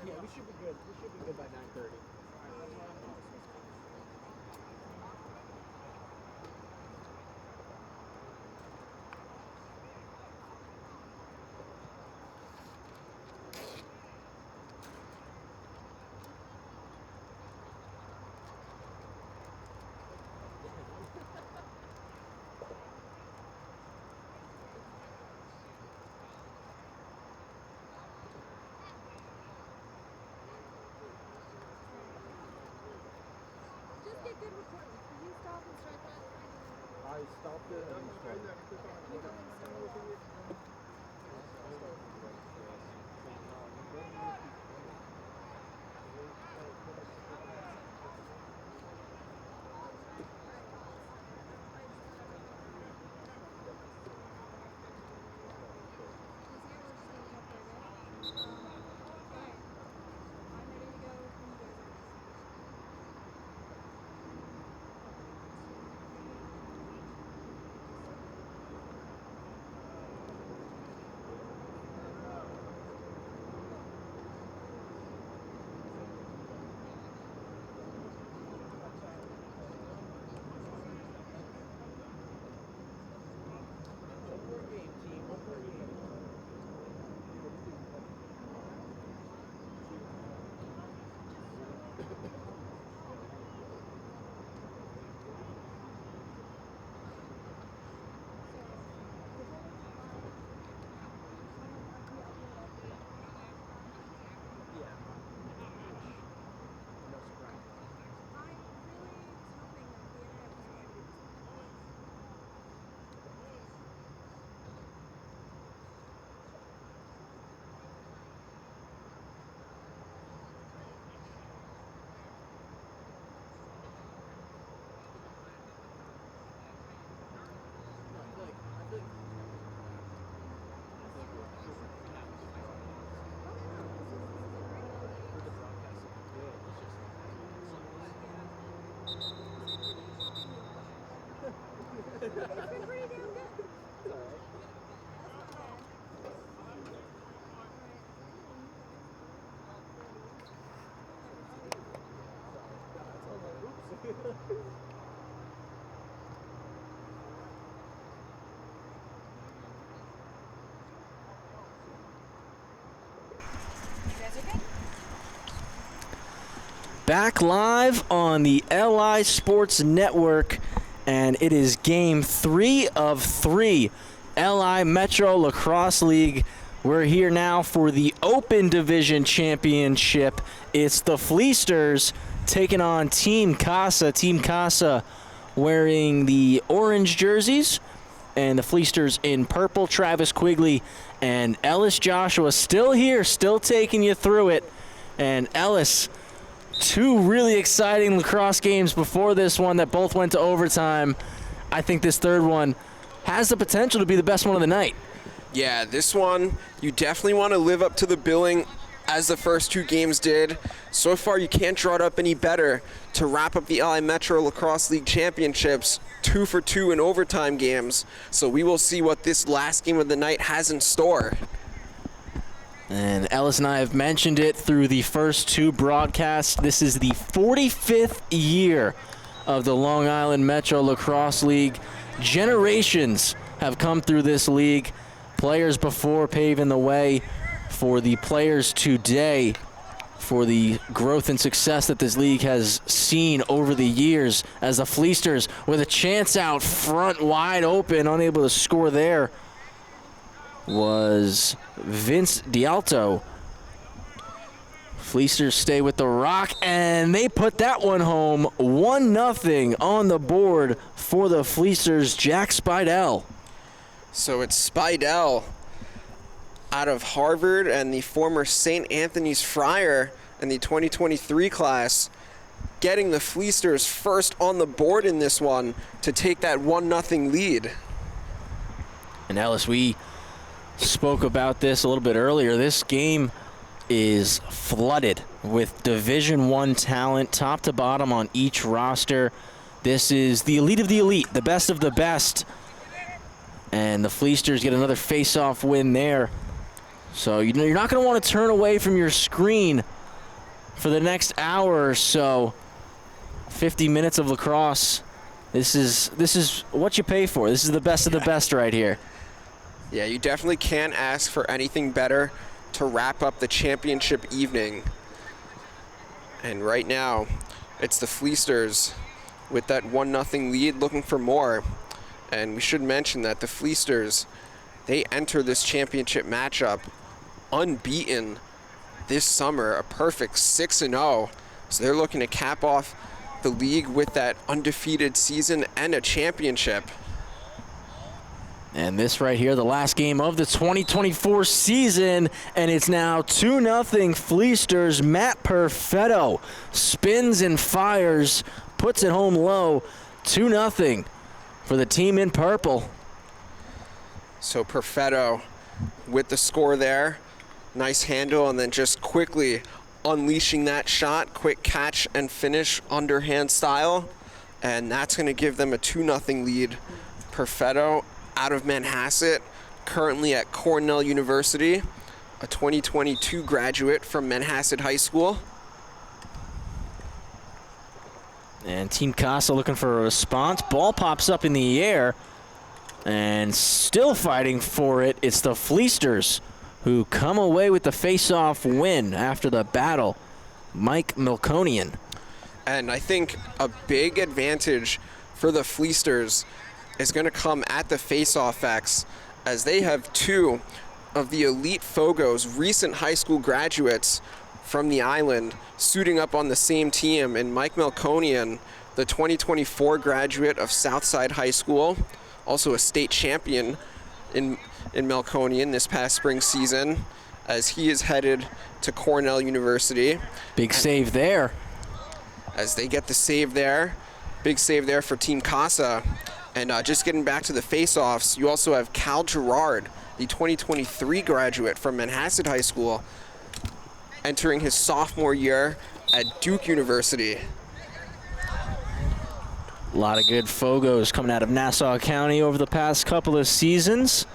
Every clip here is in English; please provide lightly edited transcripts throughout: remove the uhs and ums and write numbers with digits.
Yeah, we should be good. We should be good by 9:30. Just get good recording. Can you stop and start that? I stopped it and started. Can you go and start that? It's been pretty damn good. It's all right. That's not bad. Oops. Back live on the LI Sports Network, and it is game 3 of 3 LI Metro Lacrosse League. We're here now for the Open Division Championship. It's the Fleasters taking on Team Casa. Team Casa wearing the orange jerseys, and the Fleasters in purple. Travis Quigley and Ellis Joshua still here, still taking you through it. And Ellis, two really exciting lacrosse games before this one that both went to overtime. I think this third one has the potential to be the best one of the night. Yeah, this one, you definitely want to live up to the billing as the first two games did. So far, you can't draw it up any better to wrap up the LI Metro Lacrosse League Championships 2 for 2 in overtime games. So we will see what this last game of the night has in store. And Ellis and I have mentioned it through the first two broadcasts. This is the 45th year of the Long Island Metro Lacrosse League. Generations have come through this league. Players before paving the way for the players today, for the growth and success that this league has seen over the years, as the Fleasters with a chance out front wide open, unable to score there, was Vince D'Alto. Fleasters stay with the rock, and they put that one home. 1-0 on the board for the Fleasters. Jack Spidell. So it's Spidell out of Harvard and the former St. Anthony's Friar in the 2023 class, getting the Fleasters first on the board in this one to take that 1-0 lead. And Ellis, we spoke about this a little bit earlier. This game is flooded with Division I talent, top to bottom on each roster. This is the elite of the elite, the best of the best. And the Fleasters get another face-off win there. So you're not going to want to turn away from your screen for the next hour or so. 50 minutes of lacrosse. This is what you pay for. This is the best of the best right here. Yeah, you definitely can't ask for anything better to wrap up the championship evening. And right now, it's the Fleasters with that 1-0 lead looking for more. And we should mention that the Fleasters, they enter this championship matchup unbeaten this summer, a perfect 6-0. So they're looking to cap off the league with that undefeated season and a championship. And this right here, the last game of the 2024 season, and it's now 2-0 Fleasters. Matt Perfetto spins and fires, puts it home low, 2-0 for the team in purple. So Perfetto with the score there. Nice handle, and then just quickly unleashing that shot. Quick catch and finish, underhand style. And that's going to give them a 2-0 lead. Perfetto out of Manhasset, currently at Cornell University, a 2022 graduate from Manhasset High School. And Team Casa looking for a response. Ball pops up in the air, and still fighting for it. It's the Fleasters who come away with the face-off win after the battle. Mike Milconian. And I think a big advantage for the Fleasters is going to come at the face-off X, as they have two of the elite Fogos, recent high school graduates from the island, suiting up on the same team. And Mike Milconian, the 2024 graduate of Southside High School, also a state champion in Melconian this past spring season, as he is headed to Cornell University. Big save there. As they get the save there. Big save there for Team Casa. And just getting back to the face-offs, you also have Cal Gerard, the 2023 graduate from Manhasset High School, entering his sophomore year at Duke University. A lot of good Fogos coming out of Nassau County over the past couple of seasons.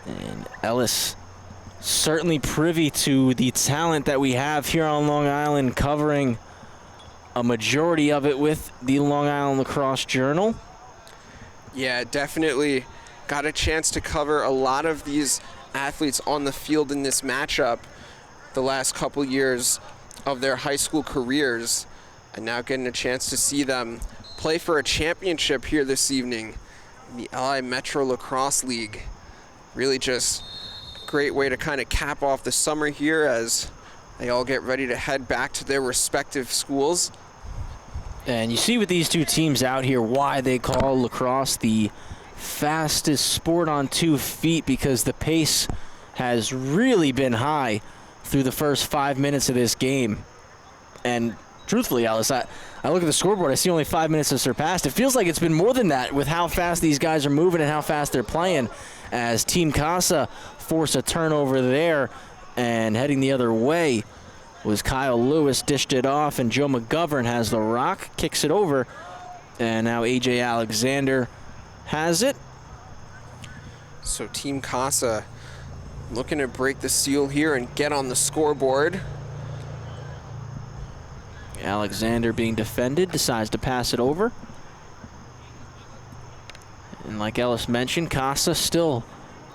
And Ellis certainly privy to the talent that we have here on Long Island, covering a majority of it with the Long Island Lacrosse Journal. Yeah, definitely got a chance to cover a lot of these athletes on the field in this matchup the last couple years of their high school careers, and now getting a chance to see them play for a championship here this evening in the LI Metro Lacrosse League. Really just a great way to kind of cap off the summer here as they all get ready to head back to their respective schools. And you see with these two teams out here why they call lacrosse the fastest sport on 2 feet, because the pace has really been high through the first 5 minutes of this game. And truthfully, Alice, I look at the scoreboard, I see only 5 minutes have surpassed. It feels like it's been more than that with how fast these guys are moving and how fast they're playing, as Team Casa force a turnover there, and heading the other way was Kyle Lewis, dished it off, and Joe McGovern has the rock, kicks it over, and now AJ Alexander has it. So Team Casa looking to break the seal here and get on the scoreboard. Alexander being defended, decides to pass it over. And like Ellis mentioned, Casa still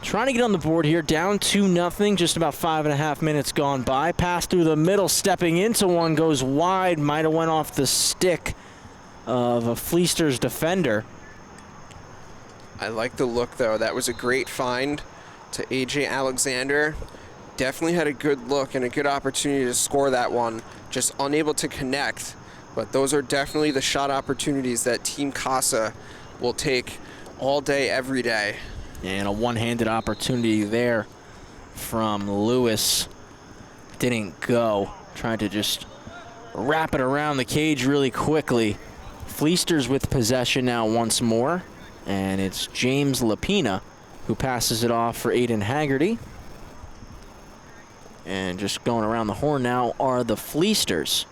trying to get on the board here, down 2-0, just about 5.5 minutes gone by. Pass through the middle, stepping into one, goes wide, might have went off the stick of a Fleasters defender. I like the look, though. That was a great find to AJ Alexander. Definitely had a good look and a good opportunity to score that one. Just unable to connect. But those are definitely the shot opportunities that Team Casa will take all day, every day. And a one-handed opportunity there from Lewis. Didn't go. Tried to just wrap it around the cage really quickly. Fleasters with possession now once more. And it's James Lapina who passes it off for Aiden Haggerty. And just going around the horn now are the Fleasters.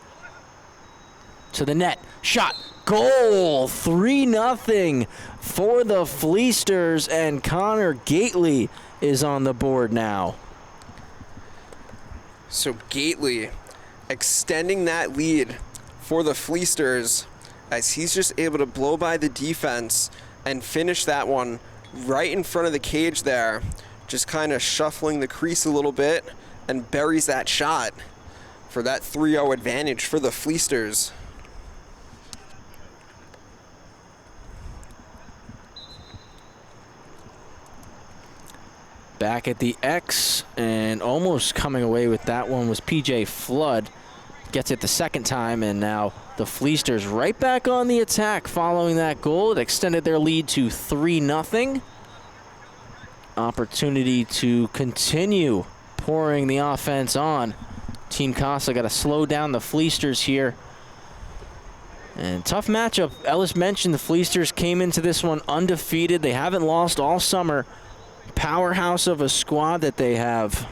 To the net. Shot. Goal. 3-0 for the Fleasters. And Connor Gately is on the board now. So Gately extending that lead for the Fleasters as he's just able to blow by the defense and finish that one right in front of the cage there, just kind of shuffling the crease a little bit and buries that shot for that 3-0 advantage for the Fleasters. Back at the X, and almost coming away with that one was PJ Flood. Gets it the second time, and now the Fleasters right back on the attack following that goal. It extended their lead to 3-0. Opportunity to continue pouring the offense on. Team Casa got to slow down the Fleasters here. And tough matchup. Ellis mentioned the Fleasters came into this one undefeated. They haven't lost all summer. Powerhouse of a squad that they have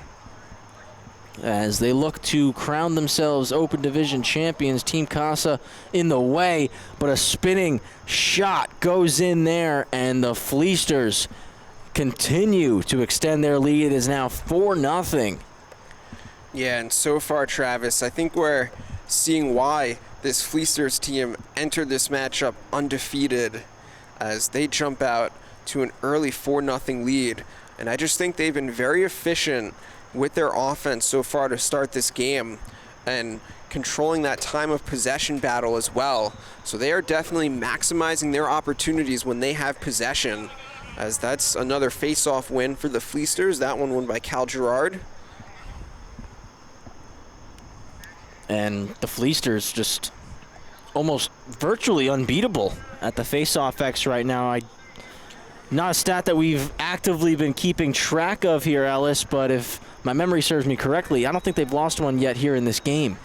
as they look to crown themselves Open Division champions. Team Casa in the way, but a spinning shot goes in there, and the Fleasters continue to extend their lead. It is now 4-0. Yeah, and so far, Travis, I think we're seeing why this Fleasters team entered this matchup undefeated as they jump out to an early 4-0 lead. And I just think they've been very efficient with their offense so far to start this game and controlling that time of possession battle as well. So they are definitely maximizing their opportunities when they have possession, as that's another face-off win for the Fleasters. That one won by Cal Gerard. And the Fleasters just almost virtually unbeatable at the face-off X right now. Not a stat that we've actively been keeping track of here, Ellis, but if my memory serves me correctly, I don't think they've lost one yet here in this game.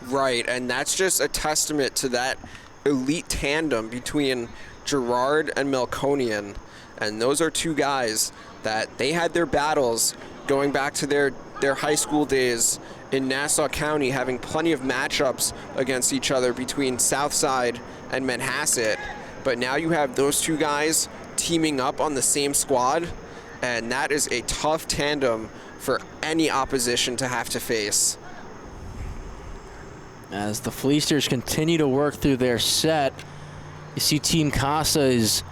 Right, and that's just a testament to that elite tandem between Gerard and Melkonian. And those are two guys that they had their battles going back to their high school days in Nassau County, having plenty of matchups against each other between Southside and Manhasset. But now you have those two guys teaming up on the same squad, and that is a tough tandem for any opposition to have to face. As the Fleasters continue to work through their set, you see Team Casa is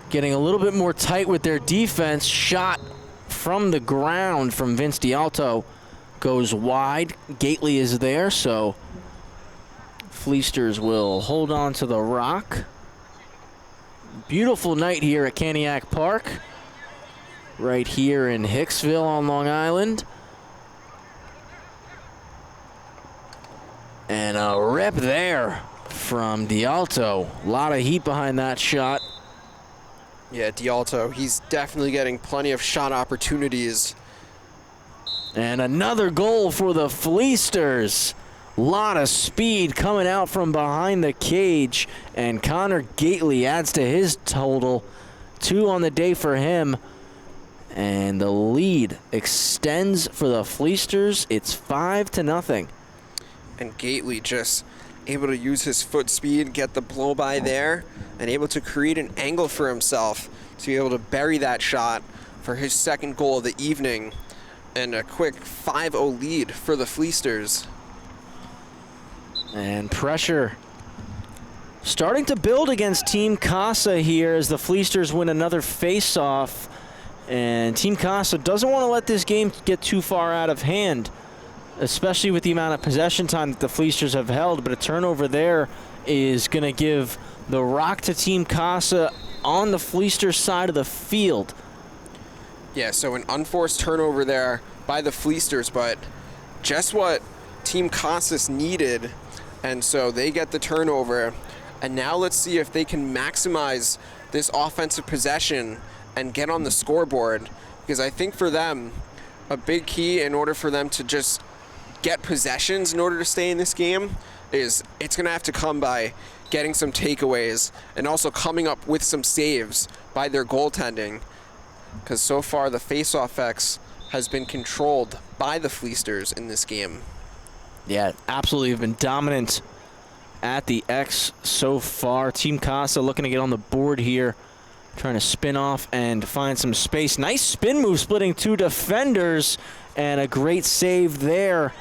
getting a little bit more tight with their defense. Shot from the ground from Vince D'Alto goes wide. Gately is there, so Fleasters will hold on to the rock. Beautiful night here at Cantiague Park, right here in Hicksville on Long Island. And a rip there from D'Alto. A lot of heat behind that shot. Yeah, D'Alto, he's definitely getting plenty of shot opportunities. And another goal for the Fleasters. Lot of speed coming out from behind the cage, and Connor Gately adds to his total. 2 on the day for him, and the lead extends for the Fleasters. It's 5-0. And Gately just able to use his foot speed, get the blow by there, and able to create an angle for himself to be able to bury that shot for his second goal of the evening, and a quick 5-0 lead for the Fleasters. And pressure starting to build against Team Casa here as the Fleasters win another face-off. And Team Casa doesn't want to let this game get too far out of hand, especially with the amount of possession time that the Fleasters have held. But a turnover there is going to give the rock to Team Casa on the Fleasters side of the field. Yeah, so an unforced turnover there by the Fleasters, but just what Team Casas needed. And so they get the turnover. And now let's see if they can maximize this offensive possession and get on the scoreboard. Because I think for them, a big key in order for them to just get possessions in order to stay in this game is it's going to have to come by getting some takeaways and also coming up with some saves by their goaltending. Because so far the face-off X has been controlled by the Fleasters in this game. Yeah, absolutely have been dominant at the X so far. Team Casa looking to get on the board here Trying to spin off and find some space. Nice spin move, splitting 2 defenders, and a great save there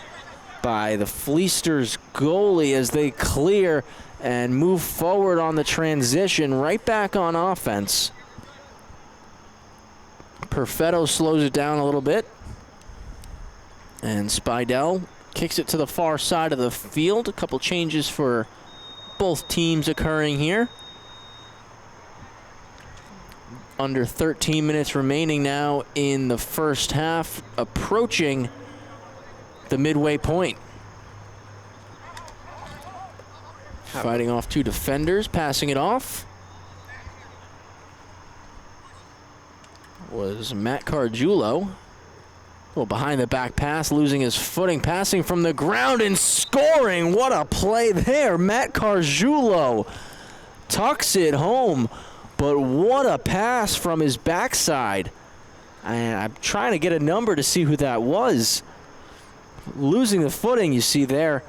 by the Fleasters goalie as they clear and move forward on the transition, right back on offense. Perfetto slows it down a little bit, and Spidell kicks it to the far side of the field. A couple changes for both teams occurring here. Under 13 minutes remaining now in the first half, approaching the midway point. Fighting off 2 defenders, passing it off was Matt Cargiulo. Well, behind the back pass, losing his footing, passing from the ground and scoring. What a play there. Matt Cargiulo tucks it home, but what a pass from his backside. And I'm trying to get a number to see who that was. Losing the footing, you see there.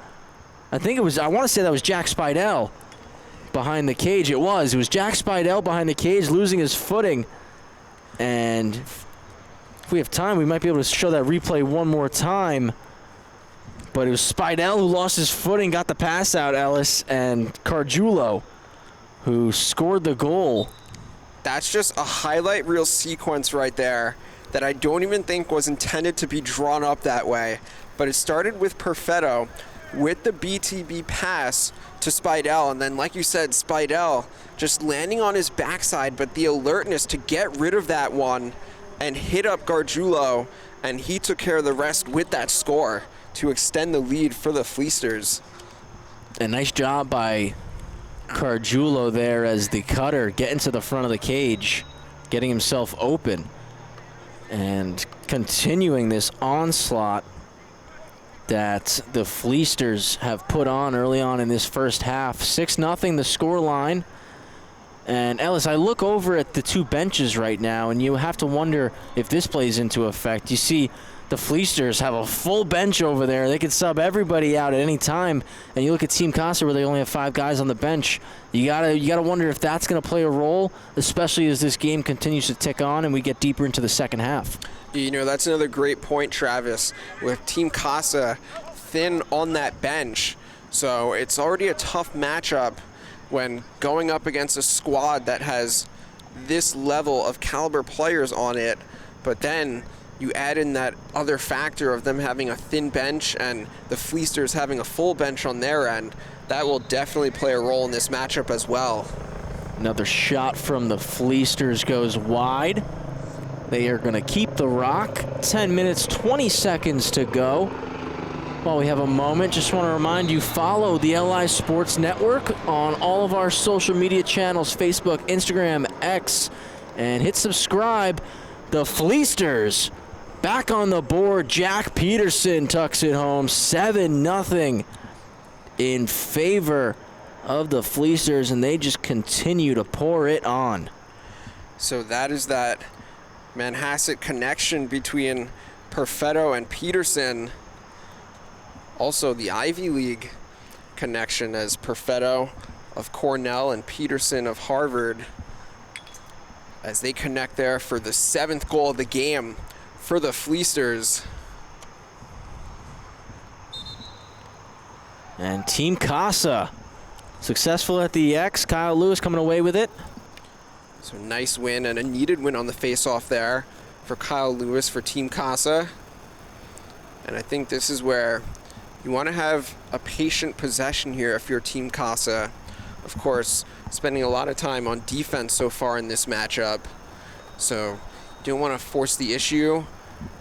I want to say that was Jack Spidell behind the cage. It was Jack Spidell behind the cage, losing his footing. And if we have time, we might be able to show that replay one more time. But it was Spidell who lost his footing, got the pass out, Ellis, and Cargiulo who scored the goal. That's just a highlight reel sequence right there that I don't even think was intended to be drawn up that way. But it started with Perfetto with the BTB pass to Spidell, and then, like you said, Spidell just landing on his backside, but the alertness to get rid of that one and hit up Gargiulo, and he took care of the rest with that score to extend the lead for the Fleasters. A nice job by Cargiulo there as the cutter getting to the front of the cage, getting himself open, and continuing this onslaught that the Fleasters have put on early on in this first half. 6-0 the score line. And Ellis, I look over at the 2 benches right now, and you have to wonder if this plays into effect. You see the Fleasters have a full bench over there. They can sub everybody out at any time. And you look at Team Casa where they only have 5 guys on the bench. You gotta wonder if that's going to play a role, especially as this game continues to tick on and we get deeper into the second half. You know, that's another great point, Travis, with Team Casa thin on that bench. So it's already a tough matchup when going up against a squad that has this level of caliber players on it. But then you add in that other factor of them having a thin bench and the Fleasters having a full bench on their end. That will definitely play a role in this matchup as well. Another shot from the Fleasters goes wide. They are going to keep the rock. 10 minutes, 20 seconds to go. While we have a moment, just want to remind you, follow the LI Sports Network on all of our social media channels, Facebook, Instagram, X, and hit subscribe. The Fleasters back on the board. Jack Peterson tucks it home, 7-0 in favor of the Fleasters, and they just continue to pour it on. So that is that Manhasset connection between Perfetto and Peterson. Also the Ivy League connection as Perfetto of Cornell and Peterson of Harvard, as they connect there for the 7th goal of the game for the Fleasters. And Team Casa successful at the X. Kyle Lewis coming away with it. So nice win and a needed win on the face-off there for Kyle Lewis for Team Casa. And I think this is where you want to have a patient possession here if you're Team Casa. Of course, spending a lot of time on defense so far in this matchup. So you don't want to force the issue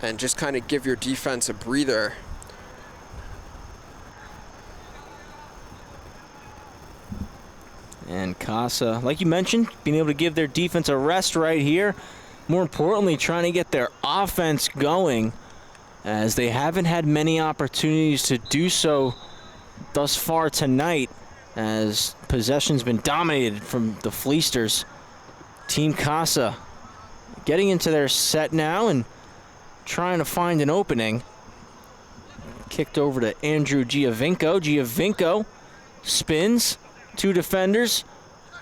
and just kind of give your defense a breather. And Casa, like you mentioned, being able to give their defense a rest right here. More importantly, trying to get their offense going, as they haven't had many opportunities to do so thus far tonight, as possession's been dominated from the Fleasters. Team Casa getting into their set now and trying to find an opening. Kicked over to Andrew Giovinco. Giovinco spins, 2 defenders,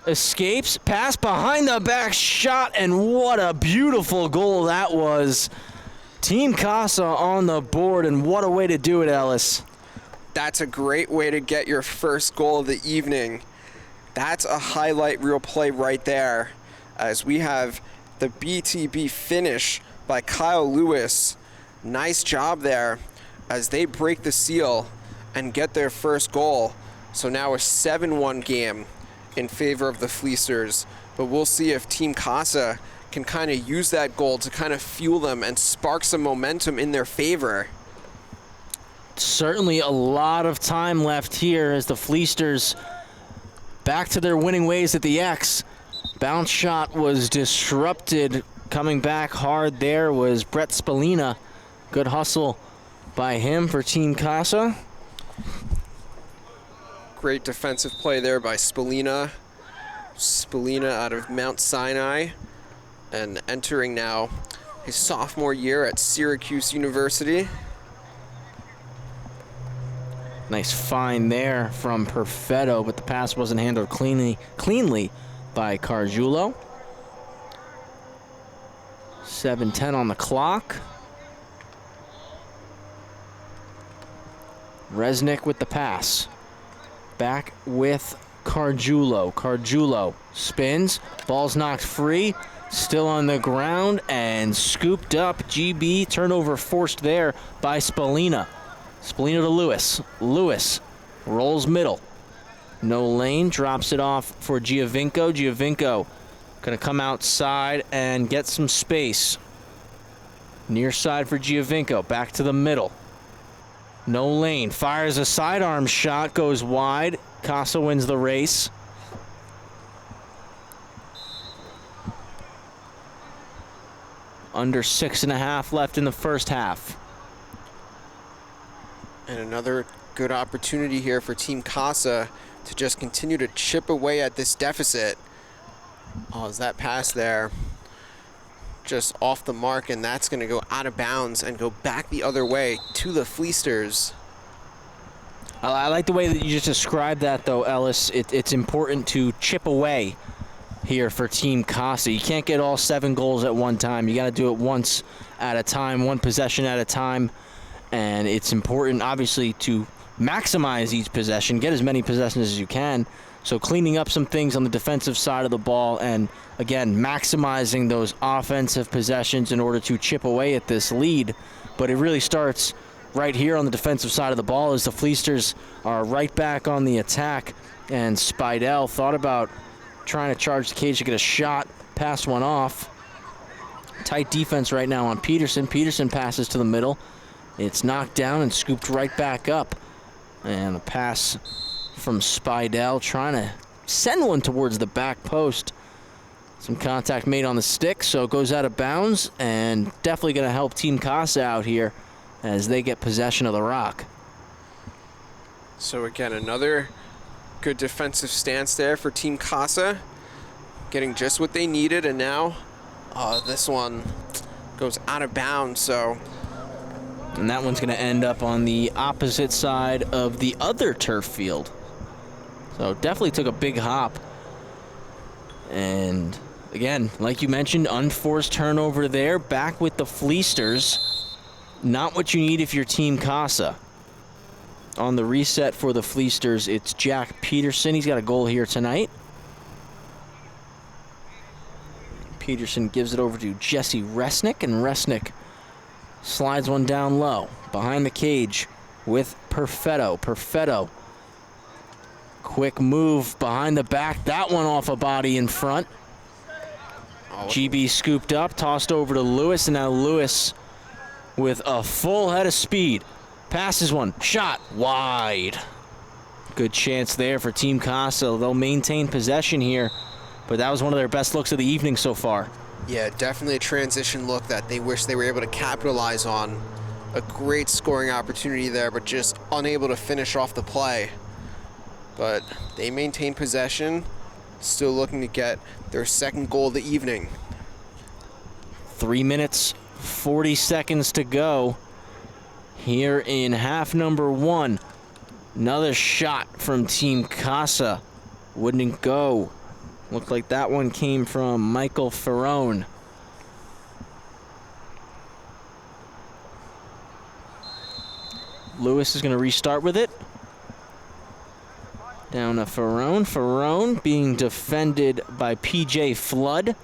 escapes, pass behind the back, shot, and what a beautiful goal that was. Team Casa on the board, and what a way to do it, Ellis. That's a great way to get your first goal of the evening. That's a highlight reel play right there, as we have the BTB finish by Kyle Lewis. Nice job there as they break the seal and get their first goal. So now a 7-1 game in favor of the Fleasters. But we'll see if Team Casa can kind of use that goal to kind of fuel them and spark some momentum in their favor. Certainly a lot of time left here as the Fleasters back to their winning ways at the X. Bounce shot was disrupted. Coming back hard there was Brett Spalina. Good hustle by him for Team Casa. Great defensive play there by Spalina. Spalina out of Mount Sinai and entering now his sophomore year at Syracuse University. Nice find there from Perfetto, but the pass wasn't handled cleanly by Cargiulo. 7:10 on the clock. Resnick with the pass. Back with Cargiulo. Cargiulo spins. Ball's knocked free. Still on the ground and scooped up. GB turnover forced there by Spalina. Spalina to Lewis. Lewis rolls middle. No lane. Drops it off for Giovinco. Giovinco going to come outside and get some space. Near side for Giovinco. Back to the middle. No lane. Fires a sidearm shot. Goes wide. Casa wins the race. Under 6.5 left in the first half. And another good opportunity here for Team Casa to just continue to chip away at this deficit. Oh, is that pass there just off the mark, and that's going to go out of bounds and go back the other way to the Fleasters. I like the way that you just described that, though, Ellis. It's important to chip away here for Team Casa. You can't get all 7 goals at one time. You got to do it once at a time, one possession at a time. And it's important, obviously, to maximize each possession, get as many possessions as you can. So cleaning up some things on the defensive side of the ball and, again, maximizing those offensive possessions in order to chip away at this lead. But it really starts right here on the defensive side of the ball as the Fleasters are right back on the attack. And Spidell thought about trying to charge the cage to get a shot, passed one off. Tight defense right now on Peterson. Peterson passes to the middle. It's knocked down and scooped right back up. And a pass from Spidell trying to send one towards the back post. Some contact made on the stick, so it goes out of bounds, and definitely going to help Team Casa out here as they get possession of the rock. So again, another good defensive stance there for Team Casa, getting just what they needed, and now this one goes out of bounds. So, and that one's going to end up on the opposite side of the other turf field. So definitely took a big hop. And again, like you mentioned, unforced turnover there. Back with the Fleasters. Not what you need if you're Team Casa. On the reset for the Fleasters, it's Jack Peterson. He's got a goal here tonight. Peterson gives it over to Jesse Resnick, and Resnick slides one down low behind the cage with Perfetto. Perfetto, quick move behind the back. That one off a body in front. GB scooped up, tossed over to Lewis, and now Lewis with a full head of speed. Passes one, shot wide. Good chance there for Team Casa. They'll maintain possession here, but that was one of their best looks of the evening so far. Yeah, definitely a transition look that they wish they were able to capitalize on. A great scoring opportunity there, but just unable to finish off the play. But they maintain possession, still looking to get their second goal of the evening. 3 minutes, 40 seconds to go here in half number 1. Another shot from Team Casa. Wouldn't go. Looked like that one came from Michael Ferrone. Lewis is going to restart with it. Down to Ferrone. Ferrone being defended by PJ Flood.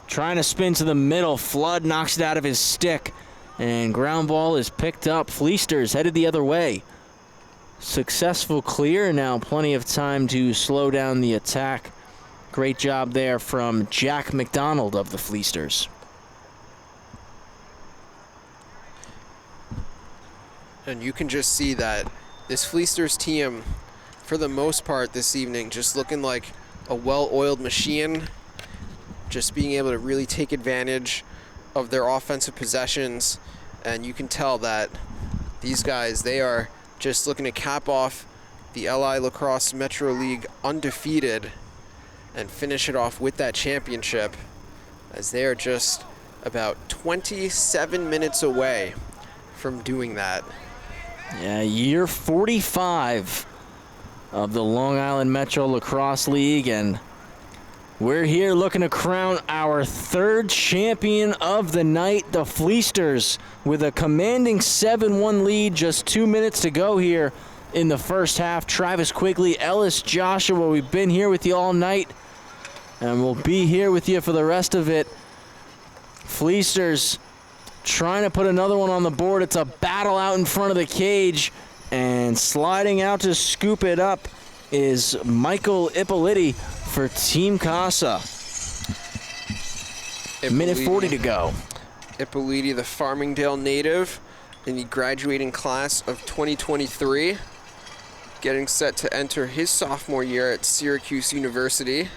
Trying to spin to the middle. Flood knocks it out of his stick. And ground ball is picked up. Fleasters headed the other way. Successful clear. Now plenty of time to slow down the attack. Great job there from Jack McDonald of the Fleasters. And you can just see that this Fleasters team, for the most part this evening, just looking like a well-oiled machine, just being able to really take advantage of their offensive possessions. And you can tell that these guys, they are just looking to cap off the LI Lacrosse Metro League undefeated and finish it off with that championship, as they are just about 27 minutes away from doing that. Yeah, year 45 of the Long Island Metro Lacrosse League, and we're here looking to crown our third champion of the night, the Fleasters, with a commanding 7-1 lead, just 2 minutes to go here in the first half. Travis Quigley, Ellis Joshua, we've been here with you all night, and we'll be here with you for the rest of it. Fleasters trying to put another one on the board. It's a battle out in front of the cage, and sliding out to scoop it up is Michael Ippoliti for Team Casa. Minute 40 to go. Ippoliti, the Farmingdale native in the graduating class of 2023, getting set to enter his sophomore year at Syracuse University.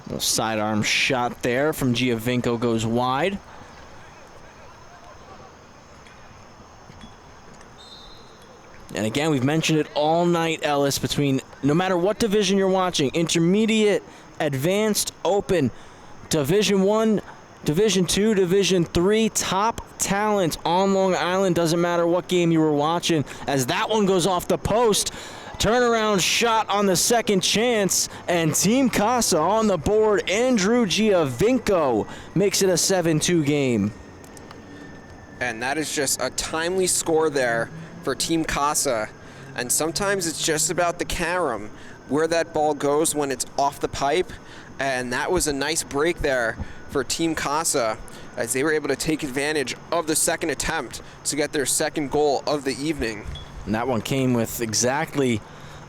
Little sidearm shot there from Giovinco goes wide. And again, we've mentioned it all night, Ellis, between no matter what division you're watching, intermediate, advanced, open, Division 1, Division 2, Division 3, top talent on Long Island. Doesn't matter what game you were watching, as that one goes off the post. Turnaround shot on the second chance, and Team Casa on the board. Andrew Giovinco makes it a 7-2 game. And that is just a timely score there for Team Casa. And sometimes it's just about the carom, where that ball goes when it's off the pipe. And that was a nice break there for Team Casa, as they were able to take advantage of the second attempt to get their second goal of the evening. And that one came with exactly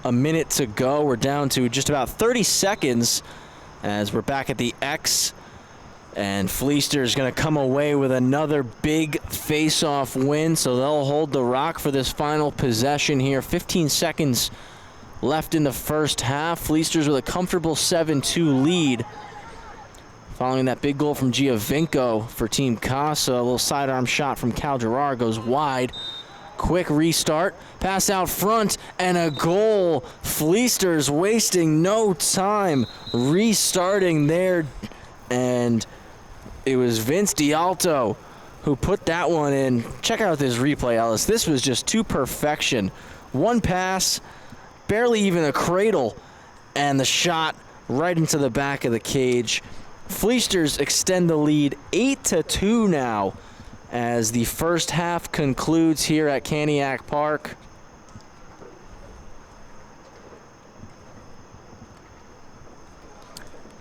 a minute to go. We're down to just about 30 seconds as we're back at the X. And Fleasters going to come away with another big face-off win, so they'll hold the rock for this final possession here. 15 seconds left in the first half. Fleasters with a comfortable 7-2 lead. Following that big goal from Giovinco for Team Casa, a little sidearm shot from Cal Gerard goes wide. Quick restart, pass out front, and a goal. Fleasters wasting no time restarting there, and it was Vince D'Alto who put that one in. Check out this replay, Ellis. This was just to perfection. One pass, barely even a cradle, and the shot right into the back of the cage. Fleasters extend the lead 8-2 now as the first half concludes here at Cantiague Park.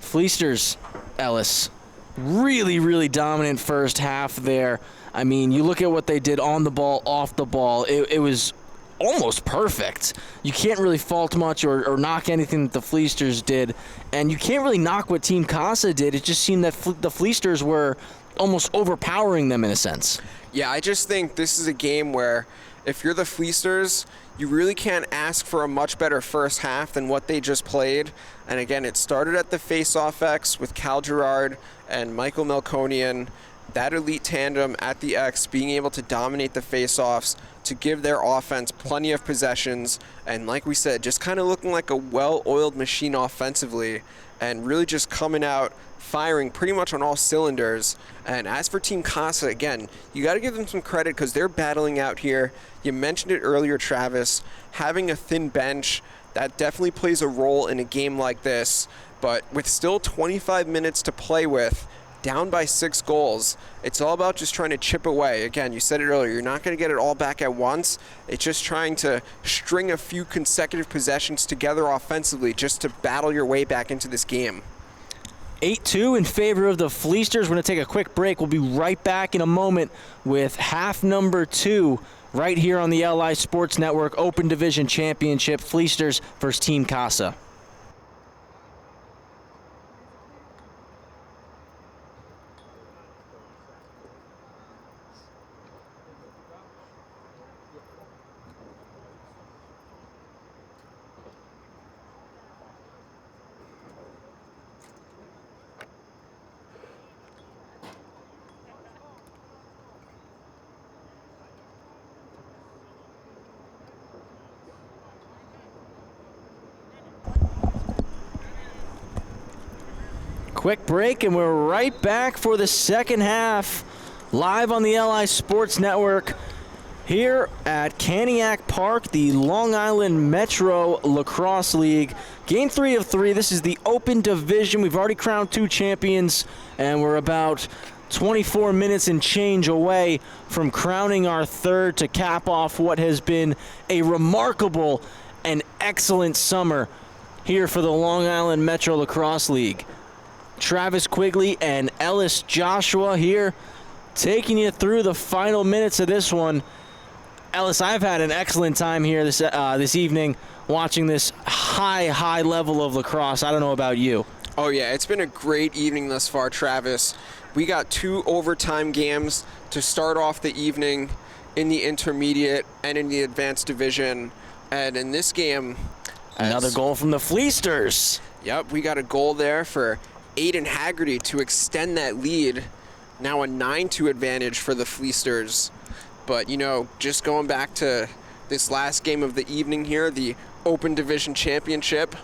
Fleasters, Ellis, really dominant first half there. I mean, you look at what they did on the ball, off the ball. It was almost perfect. You can't really fault much or knock anything that the Fleasters did, and you can't really knock what Team Casa did. It just seemed that the Fleasters were almost overpowering them in a sense. Yeah, I just think this is a game where if you're the Fleasters, you really can't ask for a much better first half than what they just played. And again, it started at the face-off X with Cal Gerard and Michael Melkonian, that elite tandem at the X being able to dominate the face-offs, to give their offense plenty of possessions, and like we said, just kind of looking like a well-oiled machine offensively, and really just coming out firing pretty much on all cylinders. And as for Team Casa, again, you got to give them some credit because they're battling out here. You mentioned it earlier, Travis, having a thin bench, that definitely plays a role in a game like this. But with still 25 minutes to play with, down by 6 goals, it's all about just trying to chip away. Again, you said it earlier, you're not going to get it all back at once. It's just trying to string a few consecutive possessions together offensively just to battle your way back into this game. 8-2 in favor of the Fleasters. We're going to take a quick break. We'll be right back in a moment with half number 2 right here on the LI Sports Network Open Division Championship. Fleasters versus Team Casa. Quick break, and we're right back for the second half, live on the LI Sports Network here at Cantiague Park, the Long Island Metro Lacrosse League. Game 3 of 3. This is the Open Division. We've already crowned 2 champions, and we're about 24 minutes and change away from crowning our third to cap off what has been a remarkable and excellent summer here for the Long Island Metro Lacrosse League. Travis Quigley and Ellis Joshua here taking you through the final minutes of this one. Ellis, I've had an excellent time here this evening watching this high level of lacrosse. I don't know about you. Oh yeah, it's been a great evening thus far, Travis. We got 2 overtime games to start off the evening in the intermediate and in the advanced division. And in this game, another goal from the Fleasters. Yep, we got a goal there for Aiden Haggerty to extend that lead. Now a 9-2 advantage for the Fleasters. But, you know, just going back to this last game of the evening here, the Open Division Championship,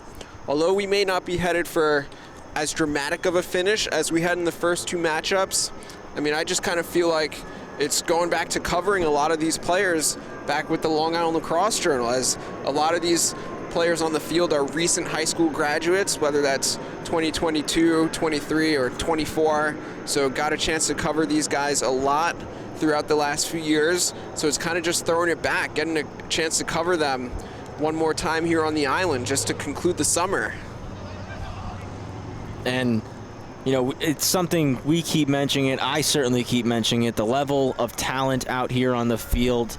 although we may not be headed for as dramatic of a finish as we had in the first 2 matchups, I mean, I just kind of feel like it's going back to covering a lot of these players back with the Long Island Lacrosse Journal, as a lot of these players on the field are recent high school graduates, whether that's 2022, 23, or 24. So got a chance to cover these guys a lot throughout the last few years. So it's kind of just throwing it back, getting a chance to cover them one more time here on the island just to conclude the summer. And, you know, it's something we keep mentioning it. I certainly keep mentioning it. The level of talent out here on the field.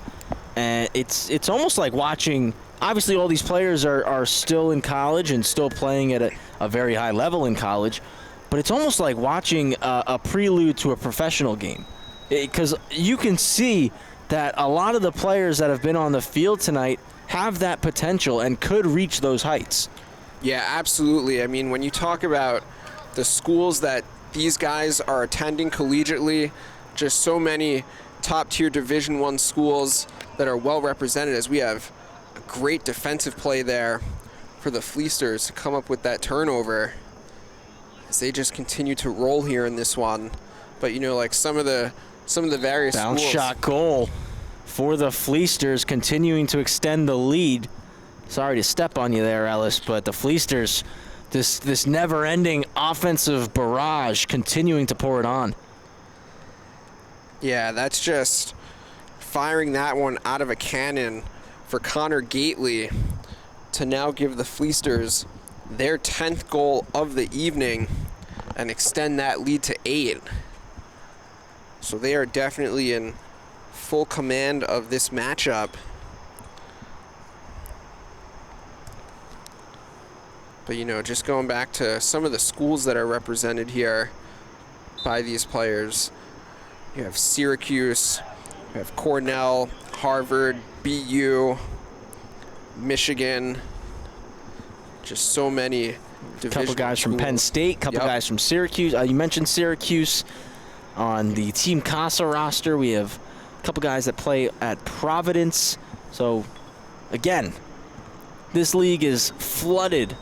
And it's almost like watching. Obviously, all these players are still in college and still playing at a very high level in college, but it's almost like watching a prelude to a professional game, because you can see that a lot of the players that have been on the field tonight have that potential and could reach those heights. Yeah, absolutely. I mean, when you talk about the schools that these guys are attending collegiately, just so many top-tier Division I schools that are well represented, as we have great defensive play there for the Fleasters to come up with that turnover as they just continue to roll here in this one. But you know, like some of the various bounce schools. Shot goal for the Fleasters, continuing to extend the lead. Sorry to step on you there, Ellis, but the Fleasters, this never-ending offensive barrage, continuing to pour it on. Yeah, that's just firing that one out of a cannon for Connor Gately to now give the Fleasters their 10th goal of the evening and extend that lead to 8. So they are definitely in full command of this matchup. But, you know, just going back to some of the schools that are represented here by these players, you have Syracuse, you have Cornell, Harvard, BU, Michigan, just so many division. Couple guys from Penn State, couple guys from Syracuse. You mentioned Syracuse. On the Team Casa roster, we have a couple guys that play at Providence. So, again, this league is flooded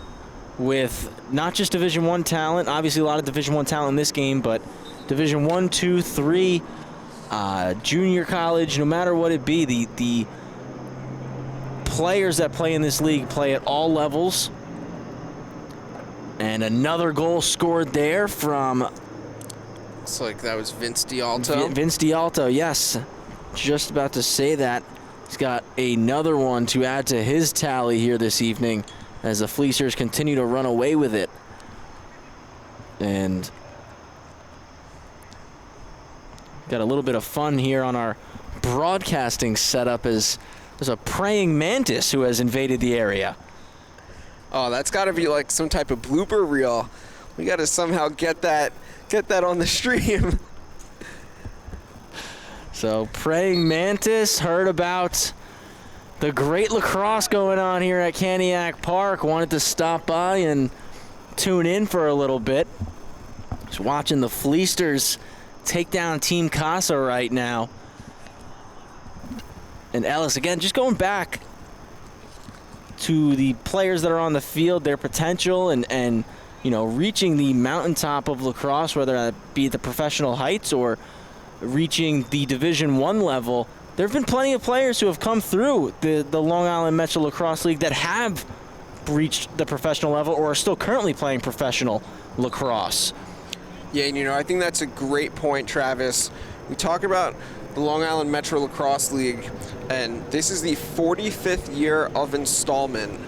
with not just Division I talent, obviously a lot of Division I talent in this game, but Division I, II, III, junior college, no matter what it be, the players that play in this league play at all levels. And another goal scored there from... Looks like that was Vince D'Alto. Vince D'Alto, yes. Just about to say that. He's got another one to add to his tally here this evening as the Fleasters continue to run away with it. And got a little bit of fun here on our broadcasting setup as there's a praying mantis who has invaded the area. Oh, that's got to be like some type of blooper reel. We got to somehow get that on the stream. So praying mantis heard about the great lacrosse going on here at Cantiague Park. Wanted to stop by and tune in for a little bit. Just watching the Fleasters take down Team Casa right now. And Ellis, again, just going back to the players that are on the field, their potential, and you know, reaching the mountaintop of lacrosse, whether that be the professional heights or reaching the Division I level. There have been plenty of players who have come through the Long Island Metro Lacrosse League that have reached the professional level or are still currently playing professional lacrosse. Yeah, and you know, I think that's a great point, Travis. We talk about the Long Island Metro Lacrosse League, and this is the 45th year of installment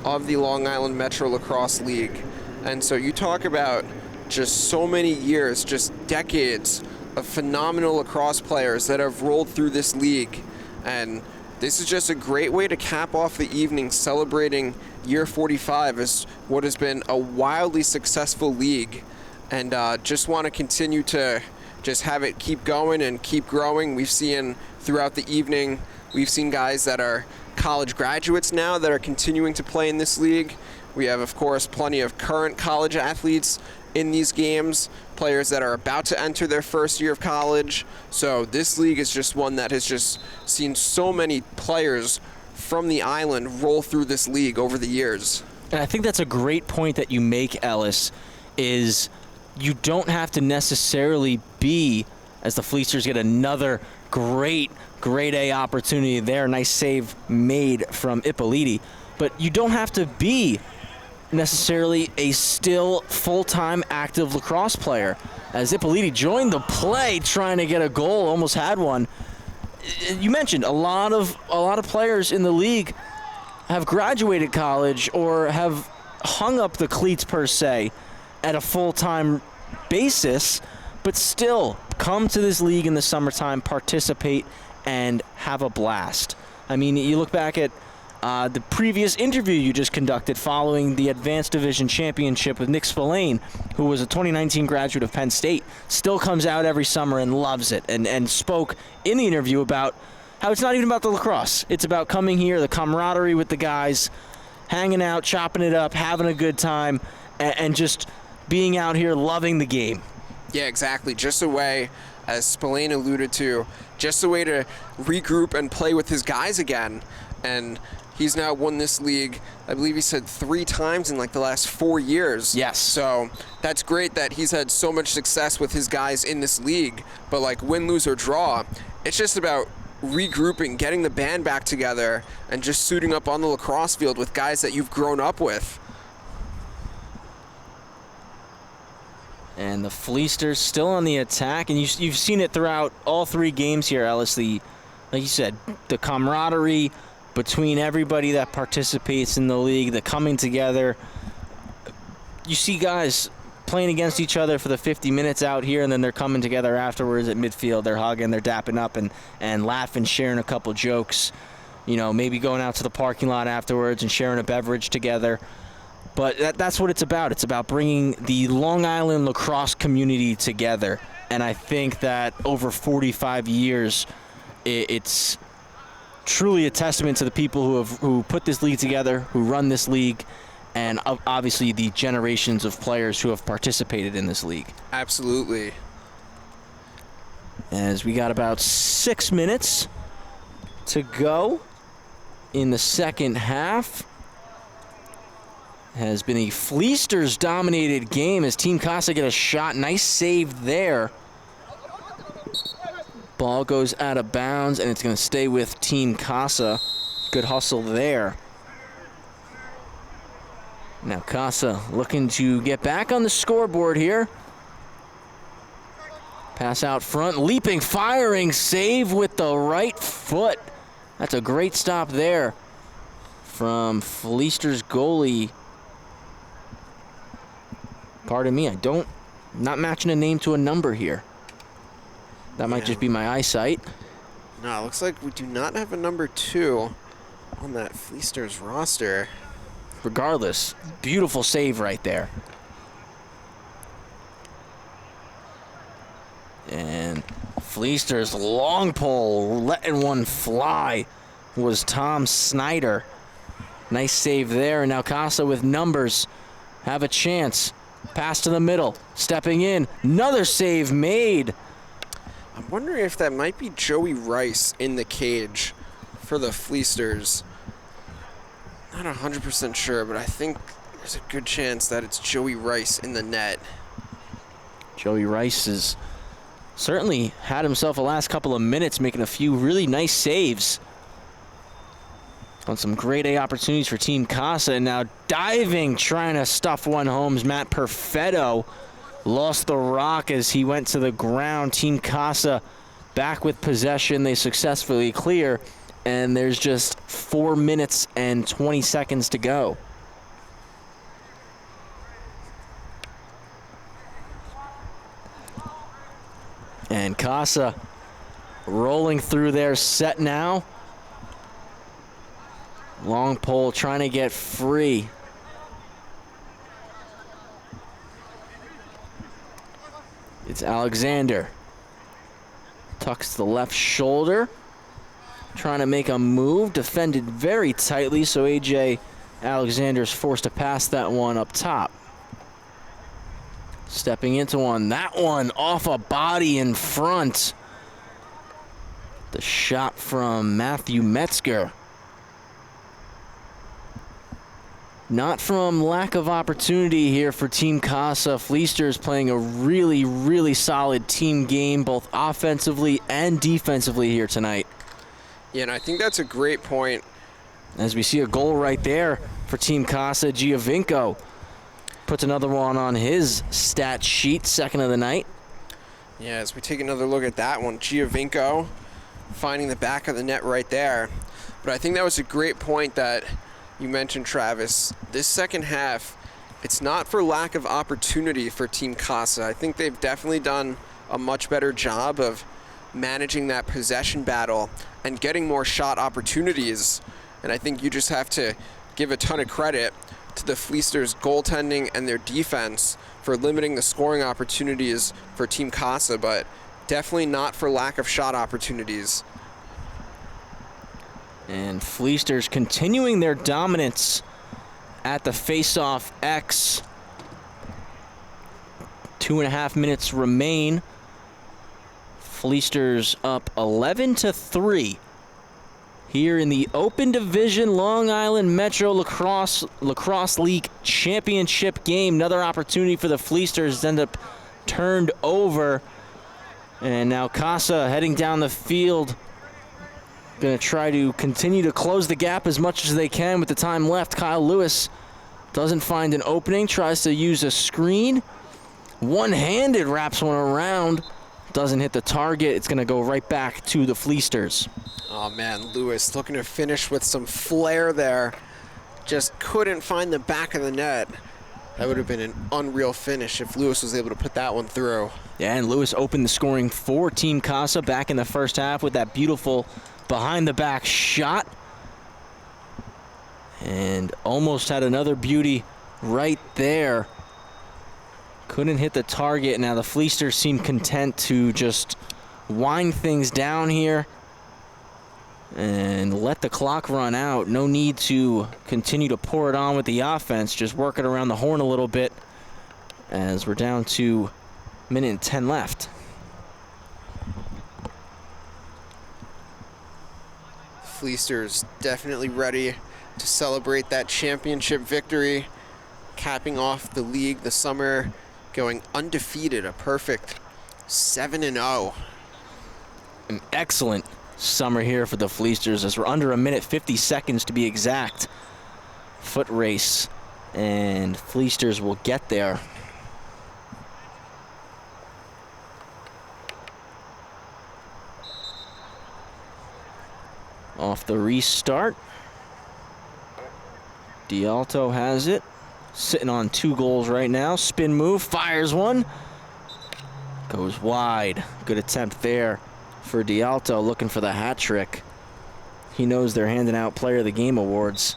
of the Long Island Metro Lacrosse League. And so you talk about just so many years, just decades of phenomenal lacrosse players that have rolled through this league. And this is just a great way to cap off the evening celebrating year 45 as what has been a wildly successful league. And just want to continue to just have it keep going and keep growing. We've seen throughout the evening, we've seen guys that are college graduates now that are continuing to play in this league. We have, of course, plenty of current college athletes in these games, players that are about to enter their first year of college. So this league is just one that has just seen so many players from the island roll through this league over the years. And I think that's a great point that you make, Ellis, is you don't have to necessarily be, as the Fleasters get another great grade A opportunity there, nice save made from Ippoliti, but you don't have to be necessarily a still full-time active lacrosse player. As Ippoliti joined the play trying to get a goal, almost had one. You mentioned a lot of players in the league have graduated college or have hung up the cleats per se at a full-time basis, but still come to this league in the summertime, participate, and have a blast. I mean, you look back at the previous interview you just conducted following the Advanced Division Championship with Nick Spillane, who was a 2019 graduate of Penn State, still comes out every summer and loves it, and spoke in the interview about how it's not even about the lacrosse. It's about coming here, the camaraderie with the guys, hanging out, chopping it up, having a good time, and just being out here loving the game. Yeah, exactly. Just a way, as Spillane alluded to, just a way to regroup and play with his guys again. And he's now won this league, I believe he said 3 times in like the last 4 years. Yes. So that's great that he's had so much success with his guys in this league. But like win, lose, or draw, it's just about regrouping, getting the band back together, and just suiting up on the lacrosse field with guys that you've grown up with. And the Fleasters still on the attack, and you've seen it throughout all 3 games here, Ellis. Like you said, the camaraderie between everybody that participates in the league, the coming together. You see guys playing against each other for the 50 minutes out here, and then they're coming together afterwards at midfield. They're hugging, they're dapping up and laughing, sharing a couple jokes. You know, maybe going out to the parking lot afterwards and sharing a beverage together. But that's what it's about. It's about bringing the Long Island lacrosse community together. And I think that over 45 years, it's truly a testament to the people who put this league together, who run this league, and obviously the generations of players who have participated in this league. Absolutely. As we got about 6 minutes to go in the second half. has been a Fleasters dominated game as Team Casa get a shot. Nice save there. Ball goes out of bounds and it's going to stay with Team Casa. Good hustle there. Now Casa looking to get back on the scoreboard here. Pass out front, leaping, firing, save with the right foot. That's a great stop there from Fleasters goalie. Pardon me, not matching a name to a number here. That might just be my eyesight. No, it looks like we do not have a number 2 on that Fleasters roster. Regardless, beautiful save right there. And Fleasters long pole, letting one fly, was Tom Snyder. Nice save there, and now Casa with numbers have a chance. Pass to the middle, stepping in, another save made. I'm wondering if that might be Joey Rice in the cage for the Fleasters. Not 100% sure, but I think there's a good chance that it's Joey Rice in the net. Joey Rice has certainly had himself a last couple of minutes, making a few really nice saves on some grade A opportunities for Team Casa. And now diving, trying to stuff one home. Matt Perfetto lost the rock as he went to the ground. Team Casa back with possession. They successfully clear, and there's just 4 minutes and 20 seconds to go. And Casa rolling through their set now. Long pole trying to get free. It's Alexander. Tucks the left shoulder. Trying to make a move. Defended very tightly, so AJ Alexander's forced to pass that one up top. Stepping into one. That one off a body in front. The shot from Matthew Metzger. Not from lack of opportunity here for Team Casa. Fleasters playing a really, really solid team game, both offensively and defensively here tonight. Yeah, and I think that's a great point. As we see a goal right there for Team Casa, Giovinco puts another one on his stat sheet, second of the night. Yeah, as we take another look at that one, Giovinco finding the back of the net right there. But I think that was a great point that you mentioned, Travis. This second half, it's not for lack of opportunity for Team Casa. I think they've definitely done a much better job of managing that possession battle and getting more shot opportunities. And I think you just have to give a ton of credit to the Fleasters' goaltending and their defense for limiting the scoring opportunities for Team Casa, but definitely not for lack of shot opportunities. And Fleasters continuing their dominance at the face-off X. 2.5 minutes remain. Fleasters up 11-3 here in the Open Division Long Island Metro Lacrosse League Championship game. Another opportunity for the Fleasters end up turned over. And now Casa heading down the field. Going to try to continue to close the gap as much as they can with the time left. Kyle Lewis doesn't find an opening, tries to use a screen. One-handed wraps one around. Doesn't hit the target. It's going to go right back to the Fleasters. Oh man, Lewis looking to finish with some flair there. Just couldn't find the back of the net. That would have been an unreal finish if Lewis was able to put that one through. Yeah, and Lewis opened the scoring for Team Casa back in the first half with that beautiful behind-the-back shot. And almost had another beauty right there. Couldn't hit the target. Now the Fleasters seem content to just wind things down here and let the clock run out. No need to continue to pour it on with the offense. Just work it around the horn a little bit as we're down to a minute and 10 left. Fleasters definitely ready to celebrate that championship victory. capping off the league, the summer, going undefeated, a perfect 7-0. An excellent summer here for the Fleasters as we're under a minute 50 seconds to be exact. Foot race, and Fleasters will get there. Off the restart. D'Alto has it. Sitting on 2 goals right now. Spin move, fires one. Goes wide. Good attempt there for D'Alto, looking for the hat trick. He knows they're handing out Player of the Game awards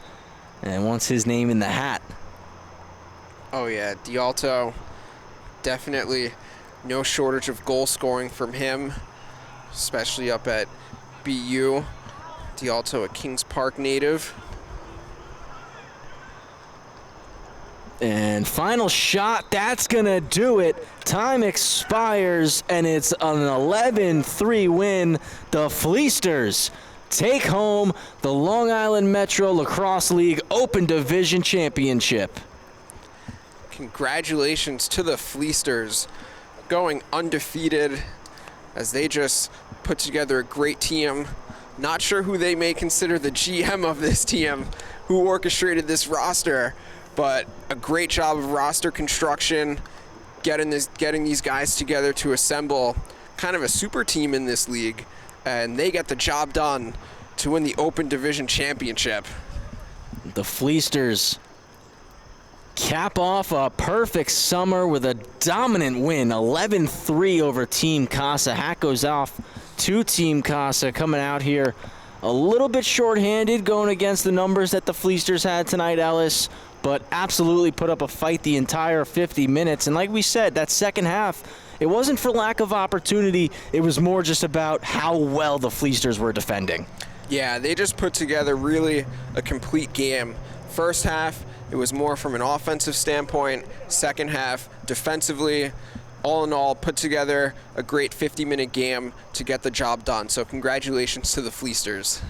and wants his name in the hat. Oh yeah, D'Alto, definitely no shortage of goal scoring from him, especially up at BU. D'Alto, a Kings Park native. And final shot, that's gonna do it. Time expires, and it's an 11-3 win. The Fleasters take home the Long Island Metro Lacrosse League Open Division Championship. Congratulations to the Fleasters, going undefeated as they just put together a great team. Not sure who they may consider the GM of this team, who orchestrated this roster, but a great job of roster construction, getting these guys together to assemble kind of a super team in this league, and they get the job done to win the Open Division Championship. The Fleasters cap off a perfect summer with a dominant win, 11-3 over Team Casa. Hat goes off to Team Casa, coming out here a little bit shorthanded going against the numbers that the Fleasters had tonight, Ellis, but absolutely put up a fight the entire 50 minutes. And like we said, that second half, it wasn't for lack of opportunity. It was more just about how well the Fleasters were defending. Yeah, they just put together really a complete game. First half, it was more from an offensive standpoint. Second half, defensively, all in all, put together a great 50-minute game to get the job done. So congratulations to the Fleasters.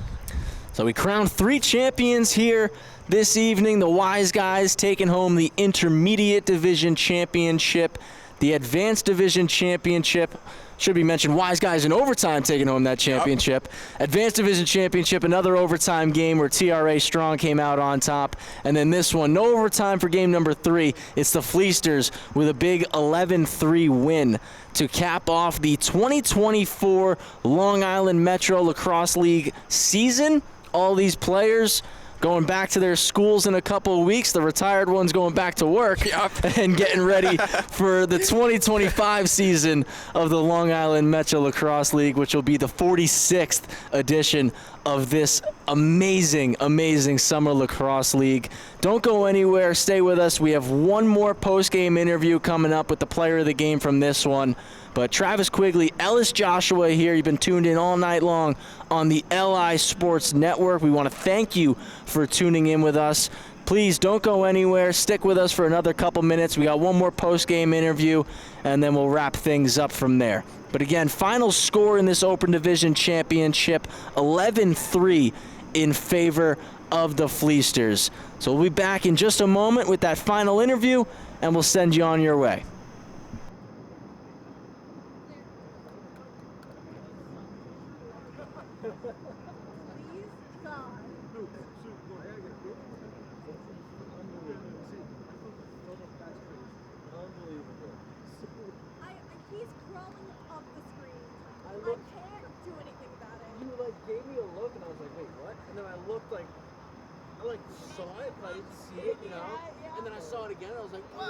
So we crowned 3 champions here this evening. The Wise Guys taking home the Intermediate Division Championship, the Advanced Division Championship. Should be mentioned, Wise Guys in overtime taking home that championship. Yep. Advanced Division Championship, another overtime game where TRA Strong came out on top. And then this one, no overtime for game number 3. It's the Fleasters with a big 11-3 win to cap off the 2024 Long Island Metro Lacrosse League season. All these players going back to their schools in a couple of weeks. The retired ones going back to work. Yep. And getting ready for the 2025 season of the Long Island Metro Lacrosse League, which will be the 46th edition of this amazing, amazing summer lacrosse league. Don't go anywhere. Stay with us. We have one more post-game interview coming up with the player of the game from this one. But Travis Quigley, Ellis Joshua here. You've been tuned in all night long on the LI Sports Network. We want to thank you for tuning in with us. Please don't go anywhere. Stick with us for another couple minutes. We got one more post-game interview, and then we'll wrap things up from there. But again, final score in this Open Division Championship, 11-3 in favor of the Fleasters. So we'll be back in just a moment with that final interview, and we'll send you on your way. He's crawling up the screen. I can't do anything about it. You gave me a look and I was like, wait, what? And then I looked I saw it, but I didn't see it, Yeah. And then I saw it again and I was like, whoa!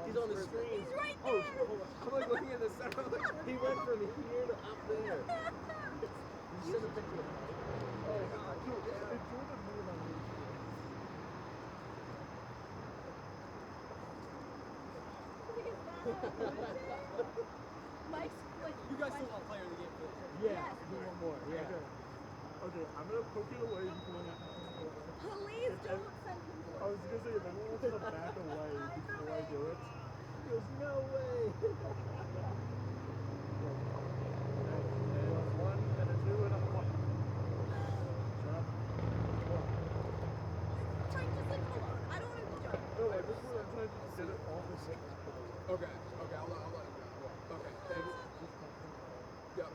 He's on the screen. He's right Oh, there. hold on. I'm looking at the center. He went from here to up there. You sent a picture of him. Oh, God. Dude, it drew the moon on me. Mike's like. You guys still want to play the game for this? Yeah, Yes. do one more. Yeah. Okay, I'm gonna poke it away before you. Please don't send him. I was gonna say if anyone wants to back away before I do it. There's no way. And one and a 2 and a 1. Drop. Frank, just leave him alone. I don't wanted to get it all the way afterwards. Okay, I'll let him know. Okay, thanks. Yep.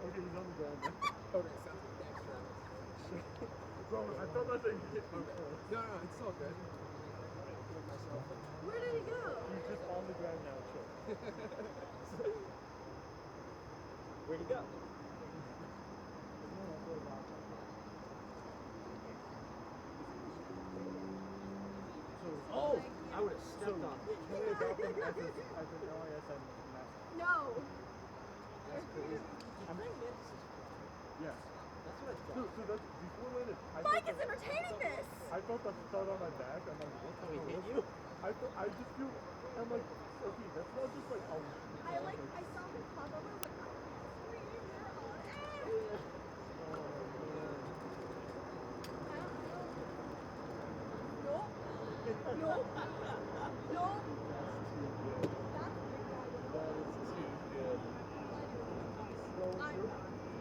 Okay, he's on the ground now. Okay, sounds good. Thanks, Travis. Bro, I thought that thing hit me Okay. first. No, it's all good. Where did he go? He's just on the ground now, chill. Where'd he go? Oh, I would have stepped on it. Can we adopt him as an LISM mascot? No. That's crazy. I'm playing this. Yes. That's what I So, thought. so that's before landed. Mike is entertaining this. I felt that thud on my back. I'm like, what the He hell? hit was you? that? I just feel. I'm like, okay, that's not just like a. I saw him pop over. I was like, scream, you're on air. Nope. Nope. Nope. That's big guy. That is too good. Bro,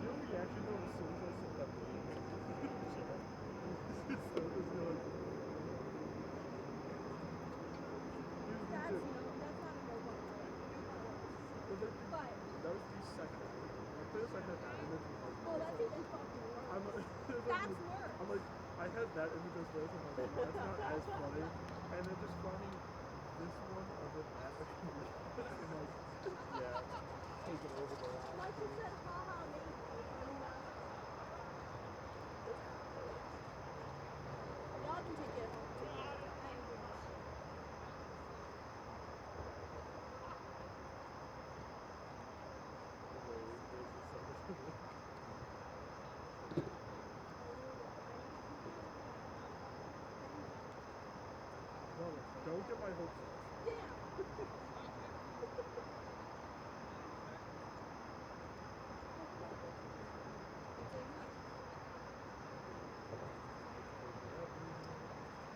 your reaction though as soon as I said that name. It's so good. That's not a no ball. But That was the second. At first I had that image. oh, that's even fucking worse. I'm like, That's worse. I'm like, I had that image as well. So I'm like, that's not as funny. And then just finding this one of it at the computer. I'm like, yeah, taking over the line. Like you said, haha, maybe. Y'all can take it home. I ain't doing shit. No, don't get my hopes up. Damn.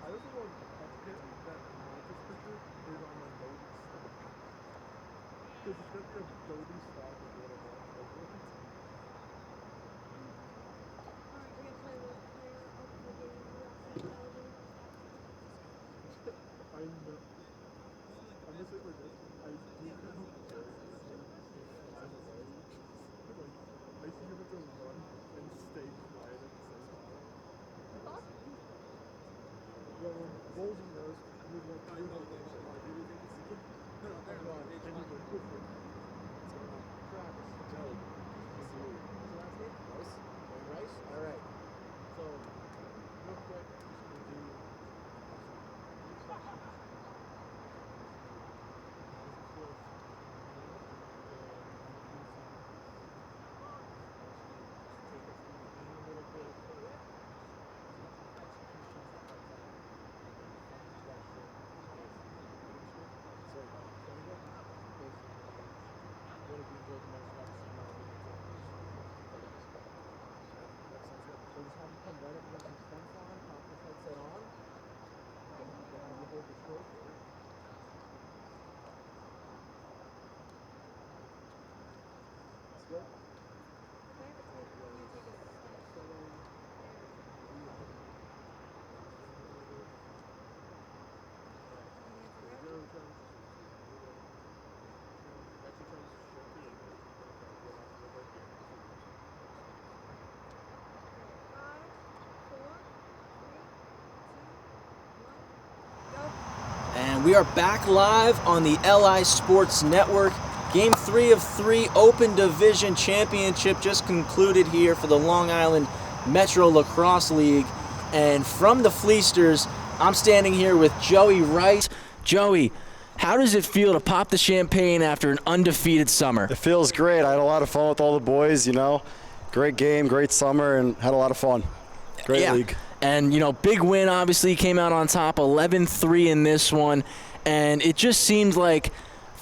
I also want to get that Montes picture is on my Adobe stock. Because it's got the Adobe stock of what I want. Alright, we're gonna play with player of the game. I know. I'm gonna say like this. I do know. I see him have to run and stay quiet at the same time. Well, balls and nose, move on. Rice? All right. So, real quick, we do. And we are back live on the LI Sports Network. Game 3 of 3 Open Division Championship just concluded here for the Long Island Metro Lacrosse League. And from the Fleasters, I'm standing here with Joey Rice. Joey, how does it feel to pop the champagne after an undefeated summer? It feels great. I had a lot of fun with all the boys, you know. Great game, great summer, and had a lot of fun. Great league. And, you know, big win, obviously, came out on top, 11-3 in this one. And it just seemed like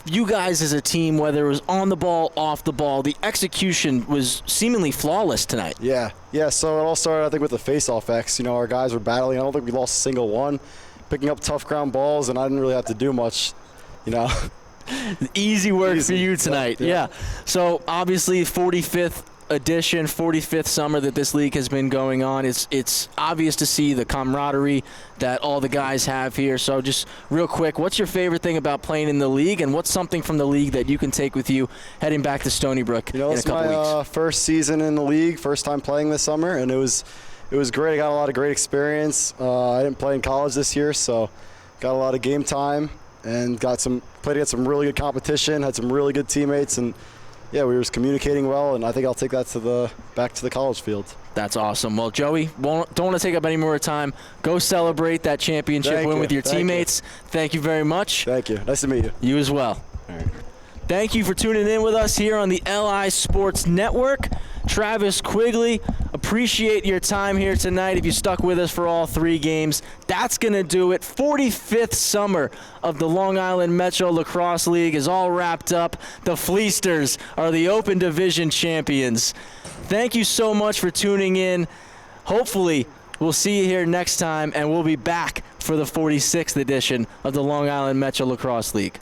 you guys as a team, whether it was on the ball, off the ball, the execution was seemingly flawless tonight. Yeah, so it all started, I think, with the face-off X. You know, our guys were battling. I don't think we lost a single one, picking up tough ground balls, and I didn't really have to do much, you know. Easy work for you tonight. Yeah. So, obviously, 45th edition, 45th summer that this league has been going on. It's obvious to see the camaraderie that all the guys have here. So just real quick, what's your favorite thing about playing in the league, and what's something from the league that you can take with you heading back to Stony Brook in a couple it's my weeks? first season in the league, first time playing this summer, and it was great. I got a lot of great experience. I didn't play in college this year, so got a lot of game time and played against some really good competition, had some really good teammates, and yeah, we were just communicating well, and I think I'll take that back to the college field. That's awesome. Well, Joey, don't want to take up any more time. Go celebrate that championship win with your teammates. Thank you very much. Thank you. Nice to meet you. You as well. All right. Thank you for tuning in with us here on the LI Sports Network. Travis Quigley, appreciate your time here tonight. If you stuck with us for all 3 games, that's going to do it. 45th summer of the Long Island Metro Lacrosse League is all wrapped up. The Fleasters are the Open Division champions. Thank you so much for tuning in. Hopefully, we'll see you here next time, and we'll be back for the 46th edition of the Long Island Metro Lacrosse League.